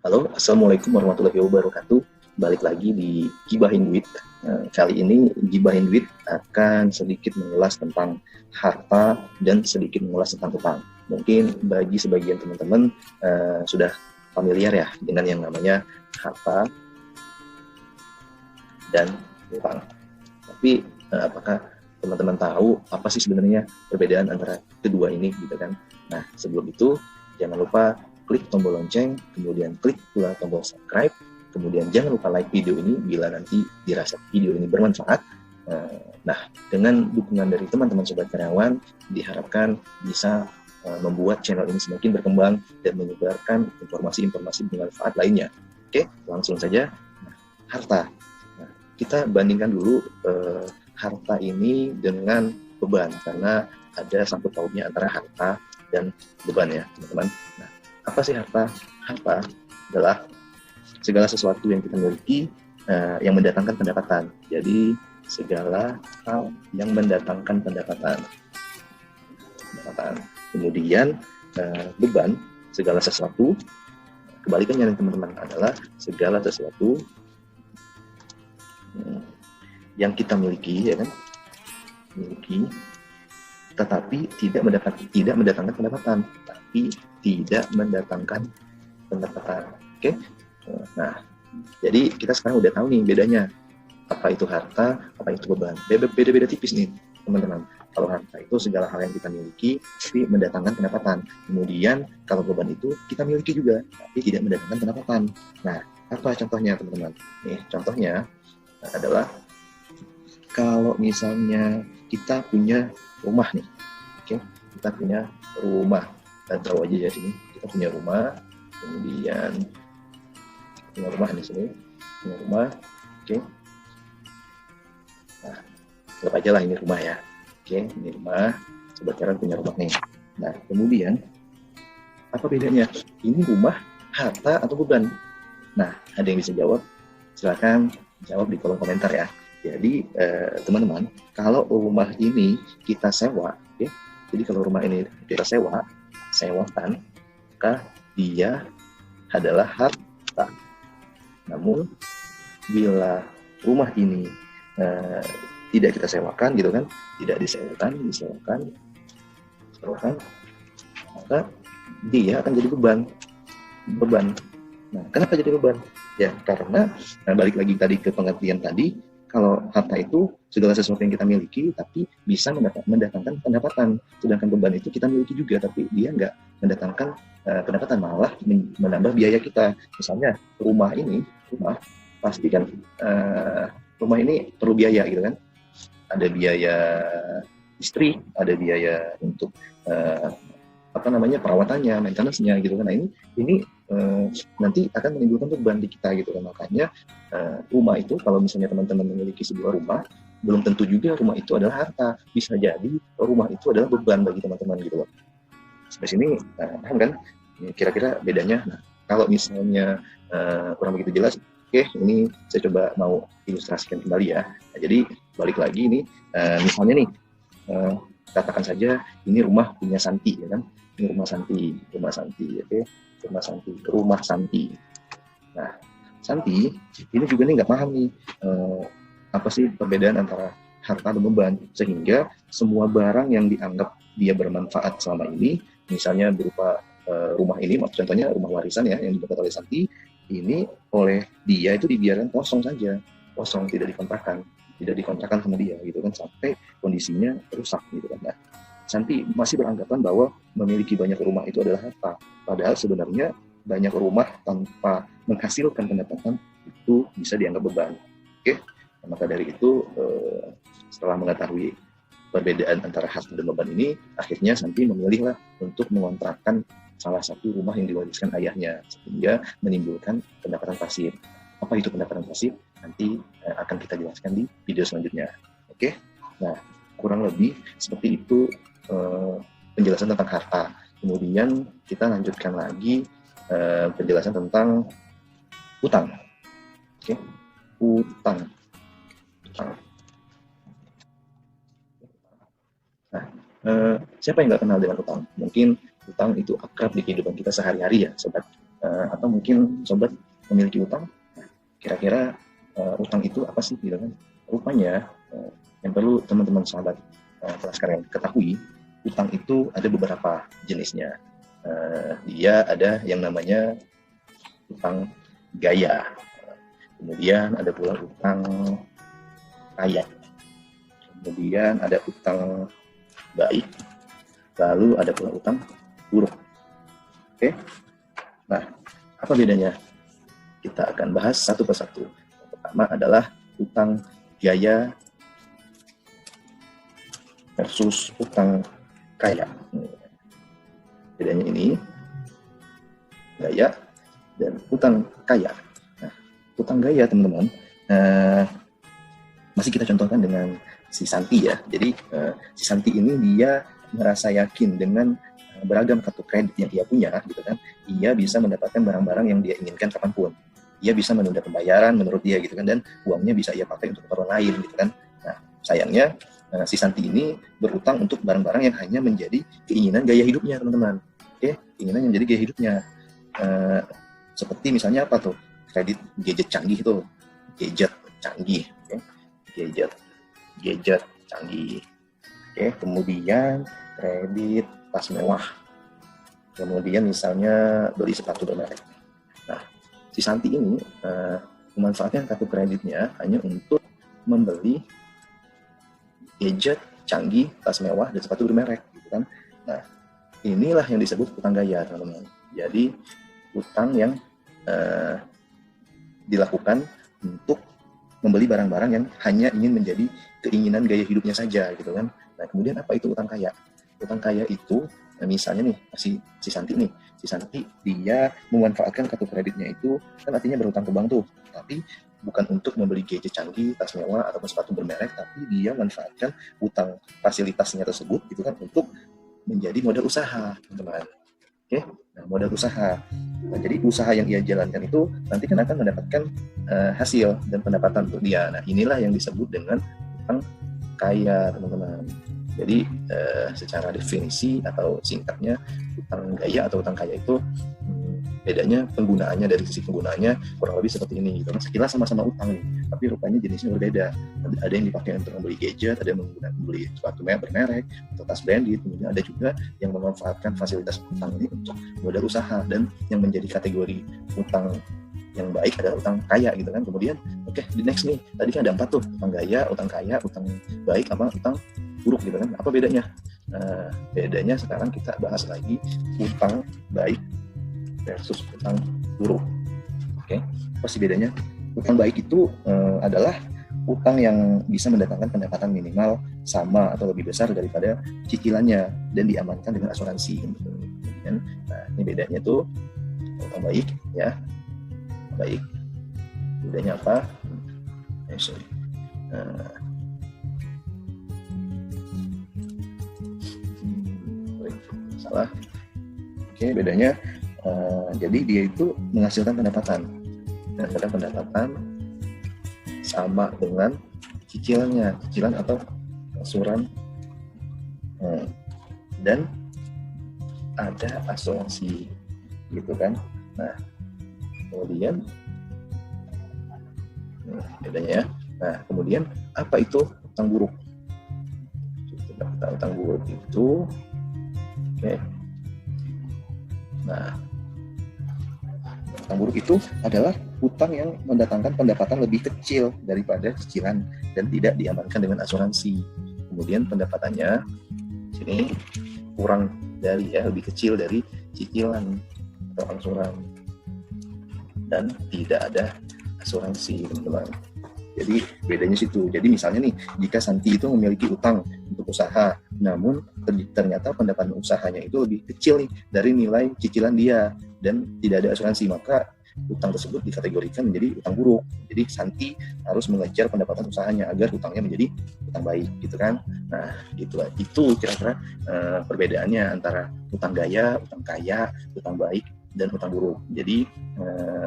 Halo, Assalamualaikum warahmatullahi wabarakatuh. Balik lagi di Gibahin Duit. Kali ini Gibahin Duit akan sedikit mengulas tentang harta dan sedikit mengulas tentang utang. Mungkin bagi sebagian teman-teman sudah familiar ya dengan yang namanya harta dan utang. Tapi apakah teman-teman tahu apa sih sebenarnya perbedaan antara kedua ini gitu kan? Nah, sebelum itu jangan lupa klik tombol lonceng, kemudian klik pula tombol subscribe, kemudian jangan lupa like video ini bila nanti dirasa video ini bermanfaat. Nah, dengan dukungan dari teman-teman Sobat Karyawan, diharapkan bisa membuat channel ini semakin berkembang dan menyebarkan informasi-informasi bermanfaat lainnya. Oke, langsung saja. Nah, harta. Nah, kita bandingkan dulu harta ini dengan beban, karena ada sangkut pautnya antara harta dan beban ya, teman-teman. Nah, apa sih harta? Harta adalah segala sesuatu yang kita miliki yang mendatangkan pendapatan. Jadi segala hal yang mendatangkan pendapatan. Kemudian beban, segala sesuatu. Kebalikannya teman-teman adalah segala sesuatu yang kita miliki, ya kan? Miliki, tetapi tidak mendatangkan pendapatan, tapi tidak mendatangkan pendapatan. Oke. Nah, jadi kita sekarang udah tahu nih bedanya. Apa itu harta, apa itu beban. Beda-beda tipis nih, teman-teman. Kalau harta itu segala hal yang kita miliki, tapi mendatangkan pendapatan. Kemudian kalau beban itu kita miliki juga, tapi tidak mendatangkan pendapatan. Nah, apa contohnya, teman-teman? Nih, contohnya adalah kalau misalnya kita punya rumah nih, oke, kita punya rumah, dan tahu aja ya sini, kita punya rumah, kemudian punya rumah di sini, punya rumah, oke. Nah, anggap aja lah ini rumah ya, oke, ini rumah, Sobat Karyawan punya rumah nih. Nah, kemudian apa bedanya? Ini rumah, harta atau beban? Nah, ada yang bisa jawab? Silakan jawab di kolom komentar ya. Jadi teman-teman, kalau rumah ini kita sewa, okay? Jadi kalau rumah ini kita sewakan, maka dia adalah harta. Namun bila rumah ini tidak kita sewakan, gitu kan, tidak disewakan, maka dia akan jadi beban. Nah, kenapa jadi beban? Ya, karena balik lagi tadi ke pengertian tadi, kalau harta itu segala sesuatu yang kita miliki, tapi bisa mendatangkan pendapatan. Sedangkan beban itu kita miliki juga, tapi dia nggak mendatangkan pendapatan, malah menambah biaya kita. Misalnya rumah pasti kan rumah ini perlu biaya gitu kan. Ada biaya listrik, ada biaya untuk perawatannya, maintenance-nya gitu kan. Nah, ini nanti akan menimbulkan beban di kita gitu kan. Makanya rumah itu, kalau misalnya teman-teman memiliki sebuah rumah, belum tentu juga rumah itu adalah harta. Bisa jadi rumah itu adalah beban bagi teman-teman gitu loh. Sampai sini paham kan? Kira-kira bedanya. Nah, kalau misalnya kurang begitu jelas, oke, ini saya coba mau ilustrasikan kembali ya. Nah, jadi balik lagi ini, misalnya nih, katakan saja ini rumah punya Santi, ya kan? Ini rumah Santi, oke? Rumah Santi. Nah, Santi ini juga nih nggak paham nih apa sih perbedaan antara harta dan beban, sehingga semua barang yang dianggap dia bermanfaat selama ini, misalnya berupa rumah ini, contohnya rumah warisan ya yang didapat oleh Santi, ini oleh dia itu dibiarkan kosong saja, kosong, tidak dikontrakkan sama dia gitu kan, sampai kondisinya rusak gitu kan. Nah, Santi masih beranggapan bahwa memiliki banyak rumah itu adalah harta, padahal sebenarnya banyak rumah tanpa menghasilkan pendapatan itu bisa dianggap beban. Oke, maka dari itu setelah mengetahui perbedaan antara harta dan beban ini, akhirnya Santi memilihlah untuk mengontrakkan salah satu rumah yang diwariskan ayahnya, sehingga menimbulkan pendapatan pasif. Apa itu pendapatan pasif? Nanti akan kita jelaskan di video selanjutnya. Oke, nah kurang lebih seperti itu penjelasan tentang harta. Kemudian kita lanjutkan lagi penjelasan tentang utang. Oke, utang. Nah, siapa yang nggak kenal dengan utang? Mungkin utang itu akrab di kehidupan kita sehari-hari ya, sobat Atau mungkin sobat memiliki utang, kira-kira utang itu apa sih gitu kan? Rupanya yang perlu teman-teman sahabat kelas kalian ketahui, utang itu ada beberapa jenisnya. Dia ada yang namanya utang gaya, kemudian ada pula utang kaya, kemudian ada utang baik, lalu ada pula utang buruk. Oke, nah apa bedanya? Kita akan bahas satu persatu. Yang pertama adalah utang gaya versus utang kaya. Bedanya ini, gaya dan utang kaya. Nah, utang gaya teman-teman, masih kita contohkan dengan si Santi ya. Jadi si Santi ini dia merasa yakin dengan beragam kartu kredit yang ia punya, gitu kan, ia bisa mendapatkan barang-barang yang dia inginkan kapanpun. Ia bisa menunda pembayaran menurut dia, gitu kan, dan uangnya bisa ia pakai untuk keperluan lain, gitu kan. Nah, sayangnya si Santi ini berutang untuk barang-barang yang hanya menjadi keinginan gaya hidupnya, teman-teman. Oke, keinginan yang menjadi gaya hidupnya. Seperti misalnya apa tuh? Kredit gadget canggih tuh, gadget canggih, okay? gadget canggih. Oke, kemudian kredit tas mewah. Kemudian misalnya beli sepatu bermerek. Nah, si Santi ini memanfaatkan kartu kreditnya hanya untuk membeli gadget canggih, tas mewah, dan sepatu bermerek, gitu kan. Nah, inilah yang disebut utang gaya, teman-teman. Jadi utang yang dilakukan untuk membeli barang-barang yang hanya ingin menjadi keinginan gaya hidupnya saja, gitu kan. Nah, kemudian apa itu utang kaya? Utang kaya itu, misalnya nih, si Santi nih, si Santi dia memanfaatkan kartu kreditnya itu, kan artinya berutang ke bank tuh, tapi bukan untuk membeli gadget canggih, tas mewah, ataupun sepatu bermerek, tapi dia manfaatkan utang fasilitasnya tersebut, gitu kan, untuk menjadi modal usaha, teman-teman. Oke, nah, modal usaha. Nah, jadi usaha yang ia jalankan itu nanti kan akan mendapatkan hasil dan pendapatan untuk dia. Nah, inilah yang disebut dengan utang kaya, teman-teman. Jadi secara definisi atau singkatnya, utang gaya atau utang kaya itu bedanya penggunaannya, dari sisi penggunaannya kurang lebih seperti ini, gitu. Sekilas sama-sama utang nih, tapi rupanya jenisnya berbeda. Ada yang dipakai untuk membeli gadget, ada yang membeli sepatu bermerek atau tas branded, kemudian ada juga yang memanfaatkan fasilitas utang ini untuk modal usaha, dan yang menjadi kategori utang yang baik adalah utang kaya, gitu kan. Kemudian di next nih, tadi kan ada 4 tuh, utang gaya, utang kaya, utang baik, apa utang buruk, gitu kan. Apa bedanya? Bedanya sekarang kita bahas lagi utang baik versus utang buruk. Oke, apa sih bedanya? Utang baik itu adalah utang yang bisa mendatangkan pendapatan minimal sama atau lebih besar daripada cicilannya dan diamankan dengan asuransi. Nah, ini bedanya tuh utang baik, ya. Baik. Bedanya apa? Salah. Oke, bedanya. Jadi dia itu menghasilkan pendapatan, dan pendapatan sama dengan cicilan atau angsuran, dan ada asuransi, gitu kan. Nah, kemudian bedanya ya. Nah, kemudian apa itu utang buruk? Utang buruk itu, nah, utang buruk itu adalah utang yang mendatangkan pendapatan lebih kecil daripada cicilan dan tidak diamankan dengan asuransi. Kemudian pendapatannya sini kurang dari, lebih kecil dari cicilan atau angsuran, dan tidak ada asuransi, teman-teman. Jadi bedanya situ. Jadi misalnya nih, jika Santi itu memiliki utang untuk usaha, namun ternyata pendapatan usahanya itu lebih kecil nih dari nilai cicilan dia dan tidak ada asuransi, maka utang tersebut dikategorikan menjadi utang buruk. Jadi Santi harus mengejar pendapatan usahanya agar utangnya menjadi utang baik, gitu kan. Nah, itu kira-kira perbedaannya antara utang gaya, utang kaya, utang baik, dan utang buruk. Jadi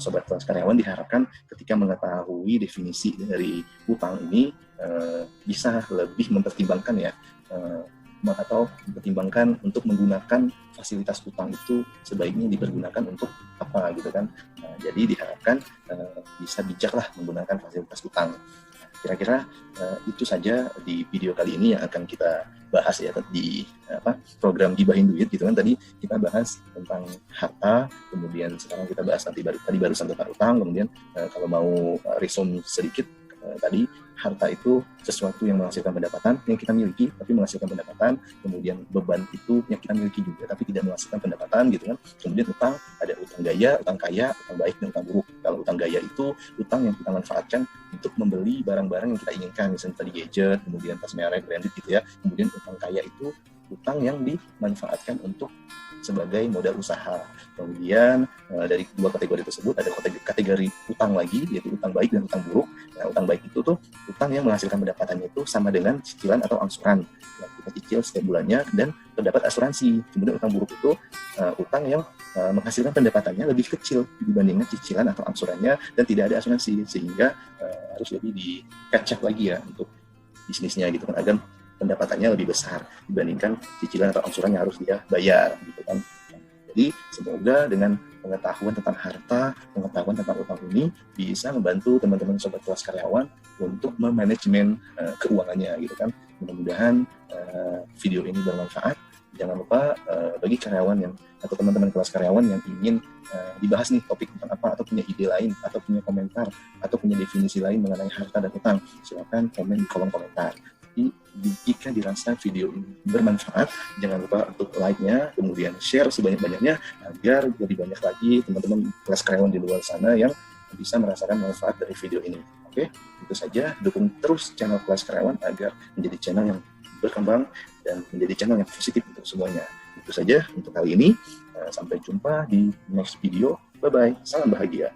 sobat kelas karyawan diharapkan ketika mengetahui definisi dari utang ini bisa lebih mempertimbangkan ya atau dipertimbangkan untuk menggunakan fasilitas utang itu sebaiknya dipergunakan untuk apa gitu kan. Nah, jadi diharapkan bisa bijaklah menggunakan fasilitas utang. Kira-kira itu saja di video kali ini yang akan kita bahas ya di program Gibahin Duit gitu kan. Tadi kita bahas tentang harta, kemudian sekarang kita bahas tadi barusan tentang utang, kemudian kalau mau resume sedikit tadi, harta itu sesuatu yang menghasilkan pendapatan yang kita miliki tapi menghasilkan pendapatan, kemudian beban itu yang kita miliki juga tapi tidak menghasilkan pendapatan gitu kan. Kemudian utang, ada utang gaya, utang kaya, utang baik, dan utang buruk. Kalau utang gaya itu utang yang kita manfaatkan untuk membeli barang-barang yang kita inginkan, misalnya tadi gadget, kemudian tas merek, branded gitu ya. Kemudian utang kaya itu utang yang dimanfaatkan untuk sebagai modal usaha. Kemudian dari dua kategori tersebut ada kategori utang lagi, yaitu utang baik dan utang buruk. Nah, utang baik itu tuh utang yang menghasilkan pendapatannya itu sama dengan cicilan atau angsuran yang kita cicil setiap bulannya dan terdapat asuransi. Kemudian utang buruk itu utang yang menghasilkan pendapatannya lebih kecil dibandingkan cicilan atau angsurannya dan tidak ada asuransi, sehingga harus lebih dikacak lagi ya untuk bisnisnya gitu kan, agar pendapatannya lebih besar dibandingkan cicilan atau angsuran yang harus dia bayar gitu kan. Jadi semoga dengan pengetahuan tentang harta, pengetahuan tentang utang ini bisa membantu teman-teman sobat kelas karyawan untuk memanajemen keuangannya gitu kan. Mudah-mudahan video ini bermanfaat. Jangan lupa bagi karyawan yang atau teman-teman kelas karyawan yang ingin dibahas nih topik tentang apa, atau punya ide lain, atau punya komentar, atau punya definisi lain mengenai harta dan utang, silakan komen di kolom komentar. Jika dirasa video ini bermanfaat, jangan lupa untuk like-nya, kemudian share sebanyak-banyaknya agar lebih banyak lagi teman-teman kelas karyawan di luar sana yang bisa merasakan manfaat dari video ini. Oke, itu saja. Dukung terus channel kelas karyawan agar menjadi channel yang berkembang dan menjadi channel yang positif untuk semuanya. Itu saja untuk kali ini. Sampai jumpa di next video. Bye-bye. Salam bahagia.